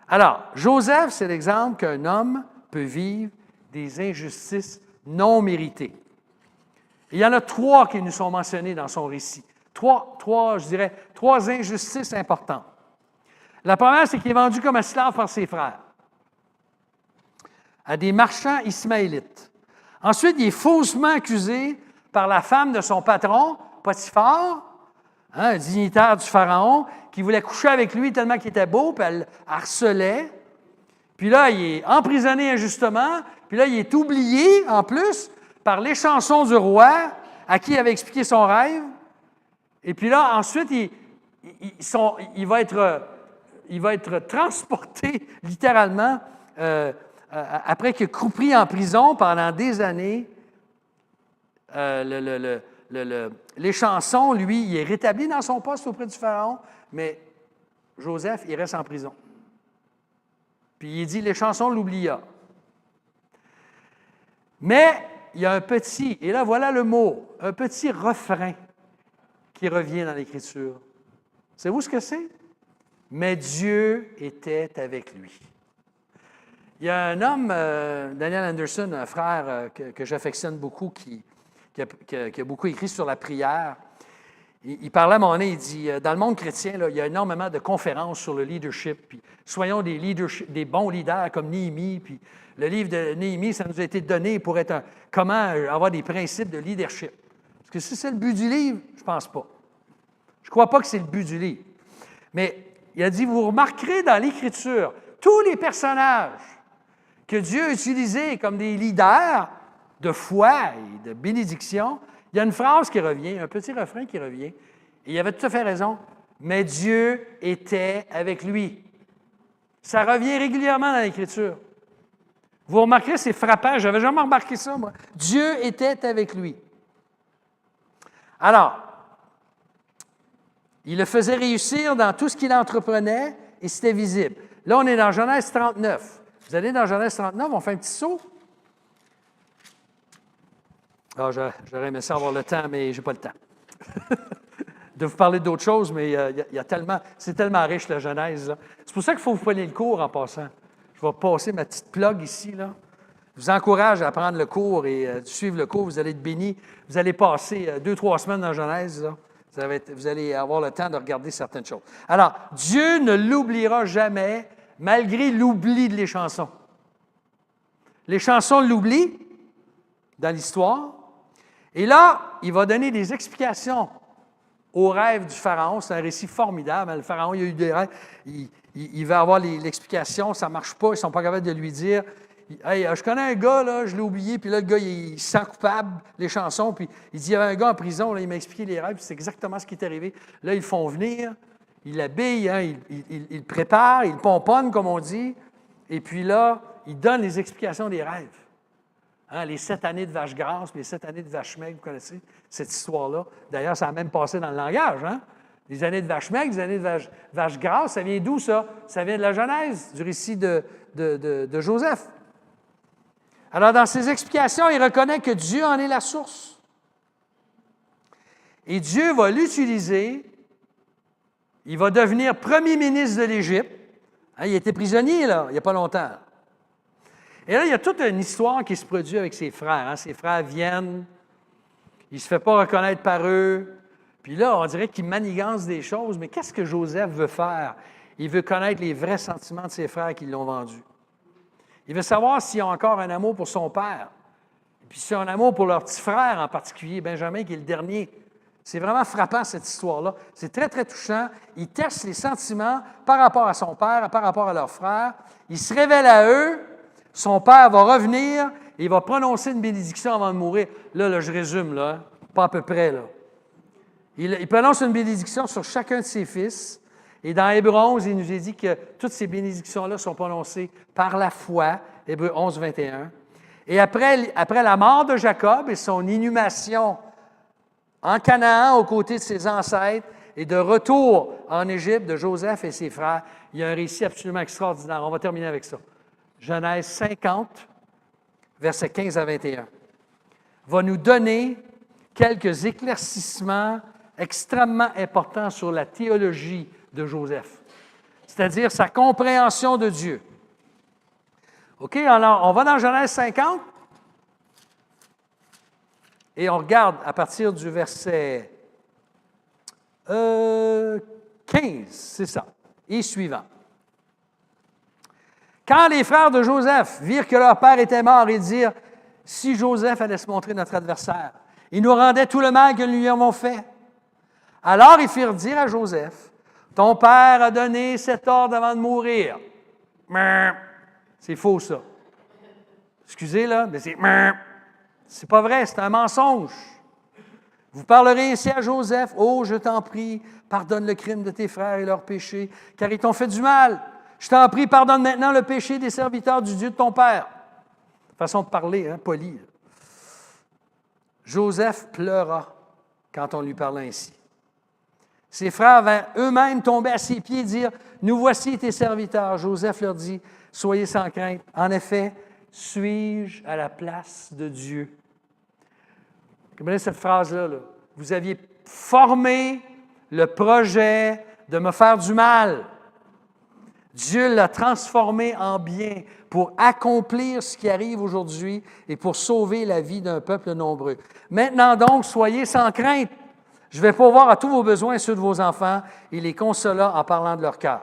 Alors, Joseph, c'est l'exemple qu'un homme peut vivre des injustices non méritées. Il y en a 3 qui nous sont mentionnées dans son récit. Trois injustices importantes. La première, c'est qu'il est vendu comme esclave par ses frères à des marchands ismaélites. Ensuite, il est faussement accusé par la femme de son patron, Potiphar, un dignitaire du Pharaon, qui voulait coucher avec lui tellement qu'il était beau, puis elle le harcelait. Puis là, il est emprisonné injustement, puis là, il est oublié, en plus, par les chansons du roi, à qui il avait expliqué son rêve. Et puis là, ensuite, il va être transporté, littéralement, après qu'il a croupri en prison pendant des années. Les chansons, lui, il est rétabli dans son poste auprès du Pharaon, mais Joseph, il reste en prison. Puis il dit, les chansons l'oublia. Mais il y a un petit, et là voilà le mot, un petit refrain qui revient dans l'Écriture. Savez-vous ce que c'est? Mais Dieu était avec lui. Il y a un homme, Daniel Anderson, un frère que j'affectionne beaucoup, qui a beaucoup écrit sur la prière. Il parlait à mon nez, il dit, dans le monde chrétien, là, il y a énormément de conférences sur le leadership. Puis soyons des bons leaders comme Néhémie. Puis le livre de Néhémie, ça nous a été donné pour être comment avoir des principes de leadership. Est-ce que c'est le but du livre? Je ne pense pas. Je ne crois pas que c'est le but du livre. Mais il a dit, vous remarquerez dans l'Écriture, tous les personnages que Dieu a utilisés comme des leaders de foi et de bénédiction, il y a une phrase qui revient, un petit refrain qui revient, et il avait tout à fait raison, mais Dieu était avec lui. Ça revient régulièrement dans l'Écriture. Vous remarquerez, c'est frappant, je n'avais jamais remarqué ça, moi. Dieu était avec lui. Alors, il le faisait réussir dans tout ce qu'il entreprenait et c'était visible. Là, on est dans Genèse 39. Vous allez dans Genèse 39, on fait un petit saut. Ah, j'aurais aimé ça avoir le temps, mais je n'ai pas le temps. De vous parler d'autres choses, mais il y a tellement, c'est tellement riche, la Genèse. Là. C'est pour ça qu'il faut vous preniez le cours en passant. Je vais passer ma petite plug ici. Là. Je vous encourage à prendre le cours et suivre le cours. Vous allez être bénis. Vous allez passer 2-3 semaines dans Genèse. Là. Vous allez avoir le temps de regarder certaines choses. Alors, Dieu ne l'oubliera jamais, malgré l'oubli de les chansons. Les chansons l'oublient dans l'histoire. Et là, il va donner des explications aux rêves du Pharaon. C'est un récit formidable. Le Pharaon, il a eu des rêves. Il va avoir l'explication. Ça ne marche pas. Ils ne sont pas capables de lui dire « Hey, je connais un gars, là, je l'ai oublié. » Puis là, le gars, il se sent coupable, les chansons. Puis il dit « Il y avait un gars en prison, là, il m'a expliqué les rêves. » Puis c'est exactement ce qui est arrivé. Là, ils le font venir. Ils l'habillent, hein, ils le préparent, ils le pomponnent, comme on dit. Et puis là, ils donnent les explications des rêves. Hein, les 7 années de vache grasse, les 7 années de vache maigre, vous connaissez cette histoire-là. D'ailleurs, ça a même passé dans le langage. Hein? Les années de vache maigre, les années de vache grasse, ça vient d'où, ça? Ça vient de la Genèse, du récit de Joseph. Alors, dans ses explications, il reconnaît que Dieu en est la source. Et Dieu va l'utiliser. Il va devenir premier ministre de l'Égypte. Hein, il était prisonnier, là, il n'y a pas longtemps. Et là, il y a toute une histoire qui se produit avec ses frères. Hein. Ses frères viennent, il ne se fait pas reconnaître par eux. Puis là, on dirait qu'il manigance des choses. Mais qu'est-ce que Joseph veut faire? Il veut connaître les vrais sentiments de ses frères qui l'ont vendu. Il veut savoir s'ils ont encore un amour pour son père. Et puis s'ils ont un amour pour leur petit frère, en particulier, Benjamin, qui est le dernier. C'est vraiment frappant, cette histoire-là. C'est très, très touchant. Il teste les sentiments par rapport à son père, par rapport à leur frère. Il se révèle à eux. Son père va revenir et il va prononcer une bénédiction avant de mourir. Là, je résume, là, hein, pas à peu près. Là. Il prononce une bénédiction sur chacun de ses fils. Et dans Hébreux 11, il nous a dit que toutes ces bénédictions-là sont prononcées par la foi, Hébreux 11, 21. Et après la mort de Jacob et son inhumation en Canaan aux côtés de ses ancêtres, et de retour en Égypte de Joseph et ses frères. Il y a un récit absolument extraordinaire. On va terminer avec ça. Genèse 50, versets 15 à 21, va nous donner quelques éclaircissements extrêmement importants sur la théologie de Joseph, c'est-à-dire sa compréhension de Dieu. OK, alors on va dans Genèse 50 et on regarde à partir du verset 15, c'est ça, et suivant. Quand les frères de Joseph virent que leur père était mort, ils dirent, « Si Joseph allait se montrer notre adversaire, il nous rendait tout le mal que nous lui avons fait. » Alors ils firent dire à Joseph, « Ton père a donné cet ordre avant de mourir. » C'est faux, ça. Excusez, là, mais c'est pas vrai, c'est un mensonge. Vous parlerez ainsi à Joseph, « Oh, je t'en prie, pardonne le crime de tes frères et leurs péchés, car ils t'ont fait du mal. Je t'en prie, pardonne maintenant le péché des serviteurs du Dieu de ton père. » Façon de parler, hein, polie. Joseph pleura quand on lui parla ainsi. Ses frères vinrent eux-mêmes tomber à ses pieds et dire, « Nous voici tes serviteurs. » Joseph leur dit, « Soyez sans crainte. En effet, suis-je à la place de Dieu? » Vous comprenez cette phrase-là? Là? Vous aviez formé le projet de me faire du mal. Dieu l'a transformé en bien pour accomplir ce qui arrive aujourd'hui et pour sauver la vie d'un peuple nombreux. Maintenant donc, soyez sans crainte. Je vais pourvoir à tous vos besoins et ceux de vos enfants et les consola en parlant de leur cœur.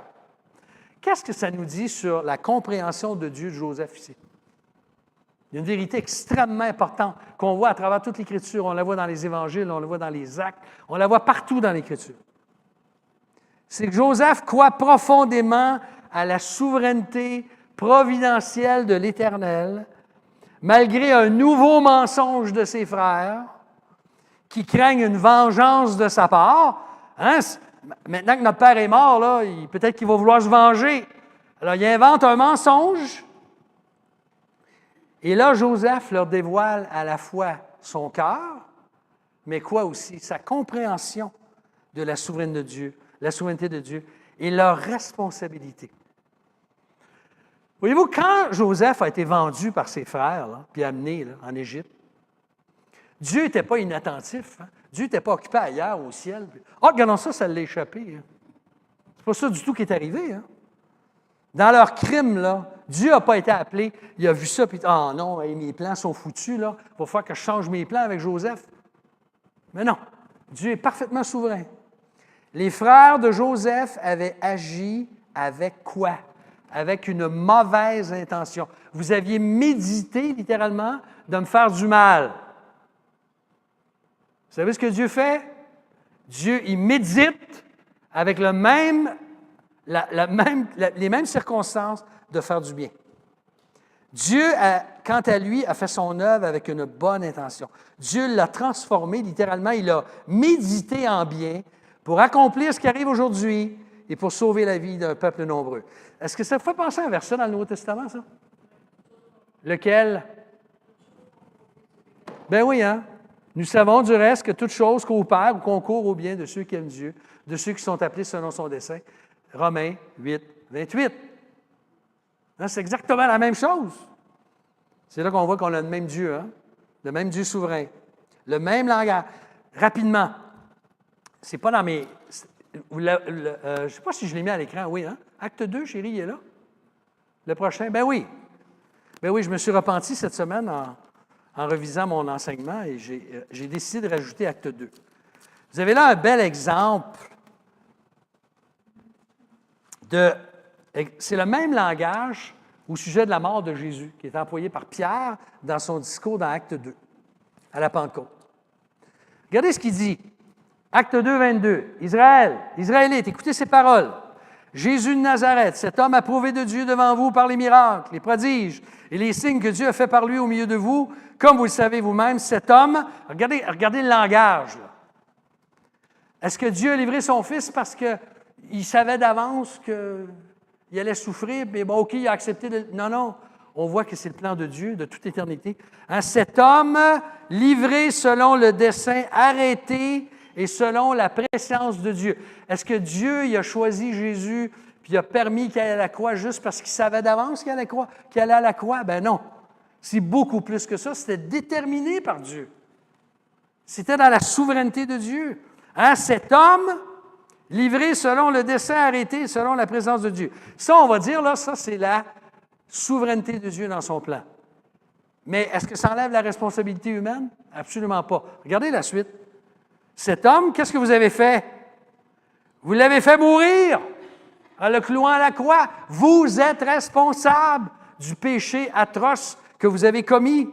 Qu'est-ce que ça nous dit sur la compréhension de Dieu de Joseph ici? Il y a une vérité extrêmement importante qu'on voit à travers toute l'Écriture. On la voit dans les Évangiles, on la voit dans les Actes, on la voit partout dans l'Écriture. C'est que Joseph croit profondément à la souveraineté providentielle de l'Éternel, malgré un nouveau mensonge de ses frères qui craignent une vengeance de sa part. Hein? Maintenant que notre père est mort, là, peut-être qu'il va vouloir se venger. Alors, il invente un mensonge. Et là, Joseph leur dévoile à la fois son cœur, mais quoi aussi? Sa compréhension de la souveraineté de Dieu et leur responsabilité. Voyez-vous, quand Joseph a été vendu par ses frères, là, puis amené là, en Égypte, Dieu n'était pas inattentif. Hein? Dieu n'était pas occupé ailleurs au ciel. « Ah, regardons ça, ça l'a échappé. Hein? » C'est pas ça du tout qui est arrivé. Hein? Dans leur crime, là, Dieu n'a pas été appelé. Il a vu ça, puis « Ah non, mes plans sont foutus, là. Il va falloir que je change mes plans avec Joseph. » Mais non, Dieu est parfaitement souverain. Les frères de Joseph avaient agi avec quoi? Avec une mauvaise intention. Vous aviez médité, littéralement, de me faire du mal. Vous savez ce que Dieu fait? Dieu, il médite avec les mêmes circonstances de faire du bien. Dieu, quant à lui, a fait son œuvre avec une bonne intention. Dieu l'a transformé, littéralement, il a médité en bien pour accomplir ce qui arrive aujourd'hui et pour sauver la vie d'un peuple nombreux. Est-ce que ça vous fait penser à un verset dans le Nouveau Testament, ça? Lequel? Ben oui, hein? Nous savons du reste que toute chose coopère ou concourt au bien de ceux qui aiment Dieu, de ceux qui sont appelés selon son dessein. Romains 8, 28. Hein, c'est exactement la même chose. C'est là qu'on voit qu'on a le même Dieu, hein? Le même Dieu souverain, le même langage. Rapidement, c'est pas dans mes... je ne sais pas si je l'ai mis à l'écran, oui, hein? Acte 2, chérie, il est là. Le prochain, ben oui. Ben oui, je me suis repenti cette semaine en revisant mon enseignement et j'ai décidé de rajouter Acte 2. Vous avez là un bel exemple c'est le même langage au sujet de la mort de Jésus qui est employé par Pierre dans son discours dans Acte 2, à la Pentecôte. Regardez ce qu'il dit. Acte 2, 22. Israélites, écoutez ces paroles. Jésus de Nazareth, cet homme approuvé de Dieu devant vous par les miracles, les prodiges et les signes que Dieu a fait par lui au milieu de vous, comme vous le savez vous-même, cet homme, regardez le langage. Là. Est-ce que Dieu a livré son Fils parce qu'il savait d'avance qu'il allait souffrir, mais bon, OK, il a accepté de... Non, on voit que c'est le plan de Dieu de toute éternité. Hein, cet homme, livré selon le dessein arrêté et selon la préscience de Dieu. Est-ce que Dieu il a choisi Jésus puis il a permis qu'il aille à la croix juste parce qu'il savait d'avance qu'il allait à la croix? Ben non. C'est beaucoup plus que ça. C'était déterminé par Dieu. C'était dans la souveraineté de Dieu. Hein? Cet homme, livré selon le dessein arrêté, selon la présence de Dieu. Ça, on va dire, là, ça, c'est la souveraineté de Dieu dans son plan. Mais est-ce que ça enlève la responsabilité humaine? Absolument pas. Regardez la suite. Cet homme, qu'est-ce que vous avez fait? Vous l'avez fait mourir en le clouant à la croix. Vous êtes responsable du péché atroce que vous avez commis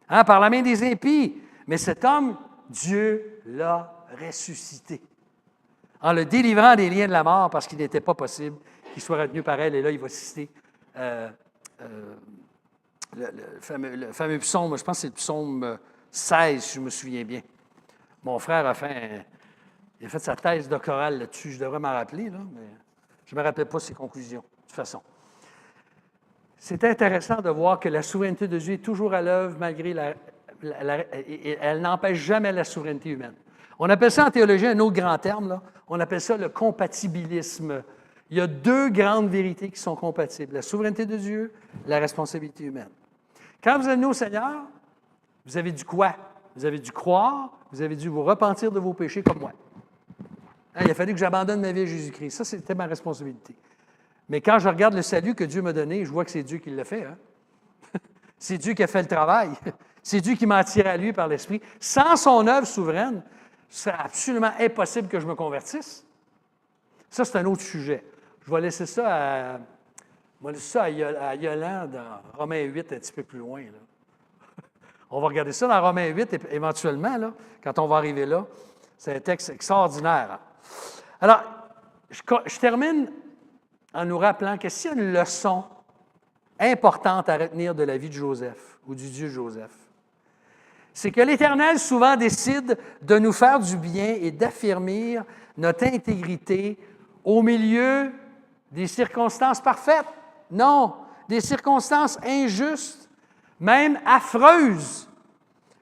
par la main des impies. Mais cet homme, Dieu l'a ressuscité en le délivrant des liens de la mort parce qu'il n'était pas possible qu'il soit retenu par elle. Et là, il va citer le fameux psaume, je pense que c'est le psaume 16, si je me souviens bien. Mon frère a fait sa thèse doctorale là-dessus. Je devrais m'en rappeler, là, mais je ne me rappelle pas ses conclusions, de toute façon. C'est intéressant de voir que la souveraineté de Dieu est toujours à l'œuvre malgré elle n'empêche jamais la souveraineté humaine. On appelle ça en théologie, un autre grand terme, là, on appelle ça le compatibilisme. Il y a deux grandes vérités qui sont compatibles, la souveraineté de Dieu, la responsabilité humaine. Quand vous êtes venu au Seigneur, vous avez dû quoi? Vous avez dû croire, vous avez dû vous repentir de vos péchés comme moi. Il a fallu que j'abandonne ma vie à Jésus-Christ. Ça, c'était ma responsabilité. Mais quand je regarde le salut que Dieu m'a donné, je vois que c'est Dieu qui l'a fait. Hein? C'est Dieu qui a fait le travail. C'est Dieu qui m'a attiré à lui par l'Esprit. Sans son œuvre souveraine, ce serait absolument impossible que je me convertisse. Ça, c'est un autre sujet. Je vais laisser ça à Yolande dans Romains 8, un petit peu plus loin. Là. On va regarder ça dans Romains 8 éventuellement, là, quand on va arriver là. C'est un texte extraordinaire. Hein? Alors, je termine en nous rappelant que s'il y a une leçon importante à retenir de la vie de Joseph ou du Dieu Joseph, c'est que l'Éternel souvent décide de nous faire du bien et d'affirmer notre intégrité au milieu des circonstances parfaites. Non, des circonstances injustes, même affreuses,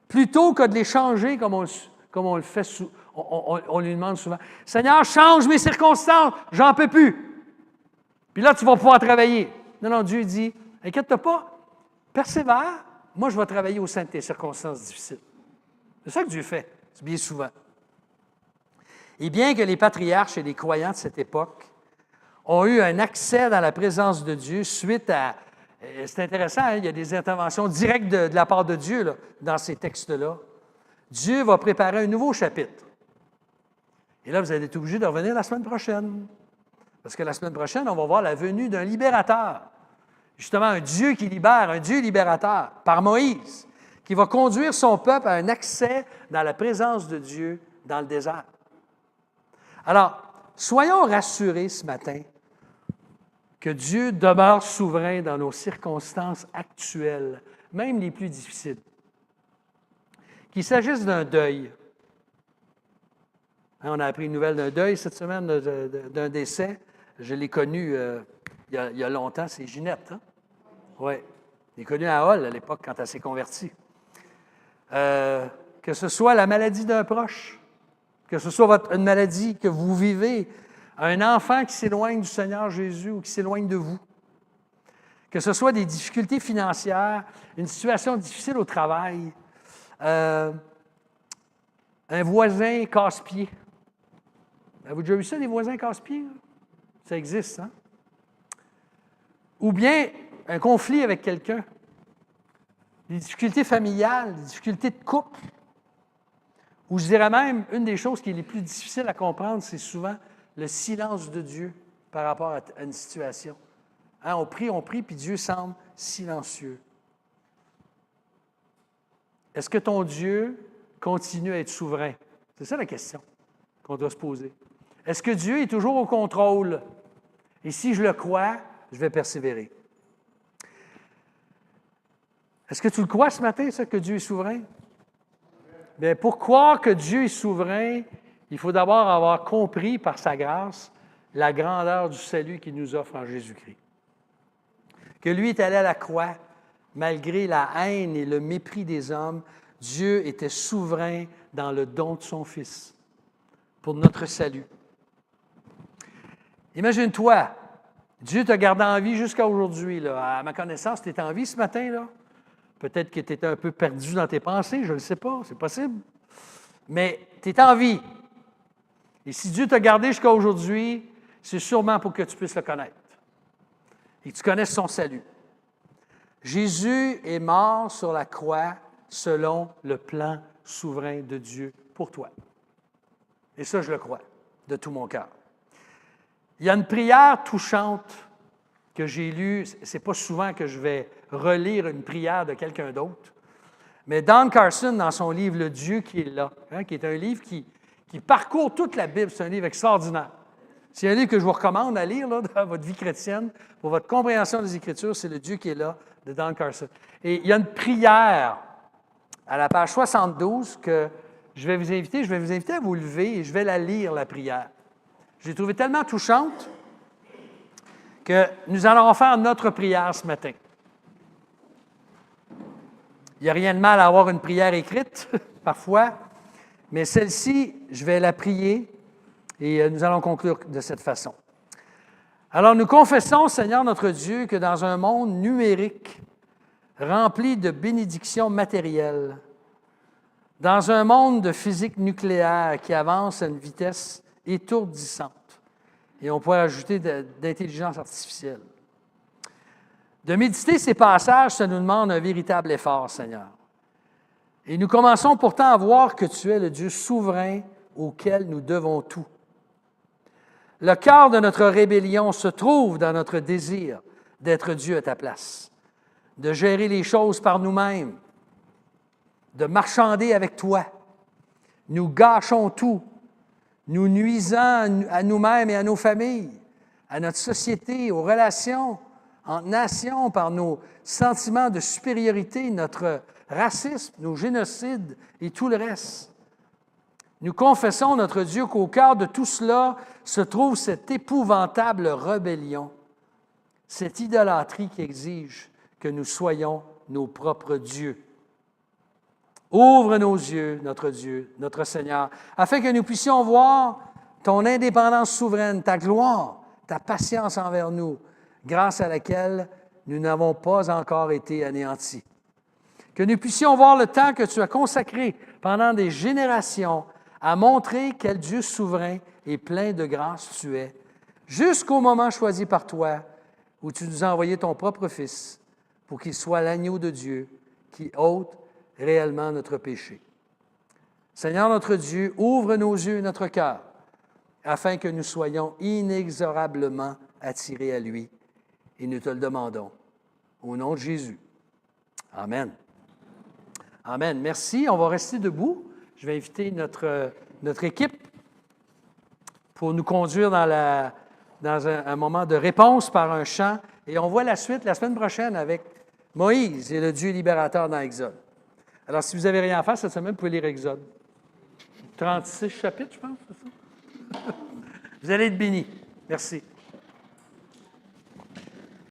plutôt que de les changer comme on le fait, on lui demande souvent. « Seigneur, change mes circonstances, j'en peux plus. » Puis là, tu vas pouvoir travailler. Non, Dieu dit, « Inquiète-toi pas, persévère, moi je vais travailler au sein de tes circonstances difficiles. » C'est ça que Dieu fait, bien souvent. Et bien que les patriarches et les croyants de cette époque ont eu un accès dans la présence de Dieu suite à... C'est intéressant, hein, il y a des interventions directes de la part de Dieu là, dans ces textes-là. Dieu va préparer un nouveau chapitre. Et là, vous allez être obligé de revenir la semaine prochaine. Parce que la semaine prochaine, on va voir la venue d'un libérateur. Justement, un Dieu qui libère, un Dieu libérateur, par Moïse, qui va conduire son peuple à un accès dans la présence de Dieu dans le désert. Alors, soyons rassurés ce matin que Dieu demeure souverain dans nos circonstances actuelles, même les plus difficiles. Qu'il s'agisse d'un deuil. On a appris une nouvelle d'un deuil cette semaine, d'un décès. Je l'ai connu il y a longtemps, c'est Ginette. Hein? Oui. Je l'ai connue à Hall à l'époque quand elle s'est convertie. Que ce soit la maladie d'un proche, que ce soit une maladie que vous vivez, un enfant qui s'éloigne du Seigneur Jésus ou qui s'éloigne de vous, que ce soit des difficultés financières, une situation difficile au travail, un voisin casse-pied. Avez-vous déjà vu ça, des voisins casse-pieds? Ça existe, hein? Ou bien un conflit avec quelqu'un, des difficultés familiales, des difficultés de couple. Ou je dirais même, une des choses qui est les plus difficiles à comprendre, c'est souvent le silence de Dieu par rapport à une situation. Hein, on prie, puis Dieu semble silencieux. Est-ce que ton Dieu continue à être souverain? C'est ça la question qu'on doit se poser. Est-ce que Dieu est toujours au contrôle? Et si je le crois, je vais persévérer. Est-ce que tu le crois ce matin, ça, que Dieu est souverain? Bien, pour croire que Dieu est souverain, il faut d'abord avoir compris par sa grâce la grandeur du salut qu'il nous offre en Jésus-Christ. Que lui est allé à la croix, malgré la haine et le mépris des hommes, Dieu était souverain dans le don de son Fils. pour notre salut. Imagine-toi, Dieu t'a gardé en vie jusqu'à aujourd'hui. Là. À ma connaissance, tu es en vie ce matin. Là. Peut-être que tu étais un peu perdu dans tes pensées, je ne le sais pas, c'est possible. Mais tu es en vie. Et si Dieu t'a gardé jusqu'à aujourd'hui, c'est sûrement pour que tu puisses le connaître et que tu connaisses son salut. Jésus est mort sur la croix selon le plan souverain de Dieu pour toi. Et ça, je le crois, de tout mon cœur. Il y a une prière touchante que j'ai lue. Ce n'est pas souvent que je vais relire une prière de quelqu'un d'autre. Mais Don Carson, dans son livre « Le Dieu qui est là », qui est un livre qui parcourt toute la Bible, c'est un livre extraordinaire. C'est un livre que je vous recommande à lire là, dans votre vie chrétienne, pour votre compréhension des Écritures, c'est « Le Dieu qui est là » de Don Carson. Et il y a une prière à la page 72 que je vais vous inviter à vous lever et je vais la lire, la prière. Je l'ai trouvée tellement touchante que nous allons faire notre prière ce matin. Il n'y a rien de mal à avoir une prière écrite, parfois, mais celle-ci, je vais la prier et nous allons conclure de cette façon. Alors, nous confessons, Seigneur notre Dieu, que dans un monde numérique rempli de bénédictions matérielles, dans un monde de physique nucléaire qui avance à une vitesse étourdissante, et on pourrait ajouter d'intelligence artificielle. De méditer ces passages, ça nous demande un véritable effort, Seigneur. Et nous commençons pourtant à voir que tu es le Dieu souverain auquel nous devons tout. Le cœur de notre rébellion se trouve dans notre désir d'être Dieu à ta place, de gérer les choses par nous-mêmes, de marchander avec toi. Nous gâchons tout, nous nuisant à nous-mêmes et à nos familles, à notre société, aux relations entre nations, par nos sentiments de supériorité, notre racisme, nos génocides et tout le reste. Nous confessons, notre Dieu, qu'au cœur de tout cela se trouve cette épouvantable rébellion, cette idolâtrie qui exige que nous soyons nos propres dieux. Ouvre nos yeux, notre Dieu, notre Seigneur, afin que nous puissions voir ton indépendance souveraine, ta gloire, ta patience envers nous, grâce à laquelle nous n'avons pas encore été anéantis. Que nous puissions voir le temps que tu as consacré pendant des générations à montrer quel Dieu souverain et plein de grâce tu es, jusqu'au moment choisi par toi où tu nous as envoyé ton propre Fils pour qu'il soit l'agneau de Dieu qui ôte réellement notre péché. Seigneur notre Dieu, ouvre nos yeux et notre cœur afin que nous soyons inexorablement attirés à lui. Et nous te le demandons. Au nom de Jésus. Amen. Amen. Merci. On va rester debout. Je vais inviter notre équipe pour nous conduire dans un moment de réponse par un chant. Et on voit la suite la semaine prochaine avec Moïse et le Dieu libérateur dans Exode. Alors, si vous n'avez rien à faire cette semaine, vous pouvez lire Exode. 36 chapitres, je pense, c'est ça? Vous allez être bénis. Merci.